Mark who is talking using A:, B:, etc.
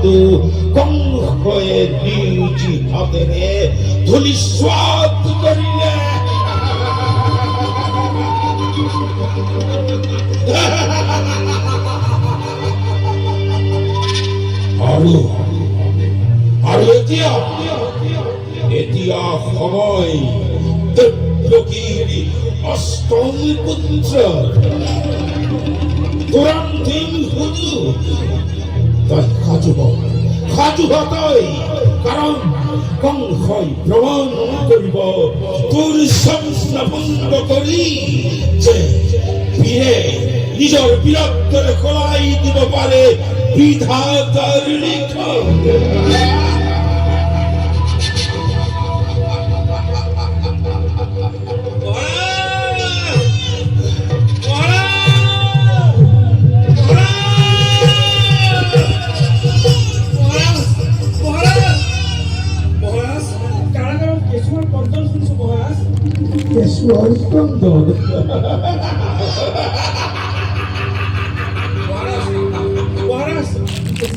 A: সাধু কংসয়ে নিজ হাতেরে ধুলি স্বাদ করিলে আৰু আৰু এতিয়া সময় দেৱকীৰ অষ্টম পুত্ৰ তুৰন্তিম সুজু তই সাজু তই কাৰণ কংসই প্ৰমাণ কৰিব তোৰ সংস্থাপন কৰি যে বীৰে নিজৰ বীৰত্বৰে সলাই দিব পাৰে বিধাতাৰ লিখন। কেঁচুৱাৰ স্পন্দন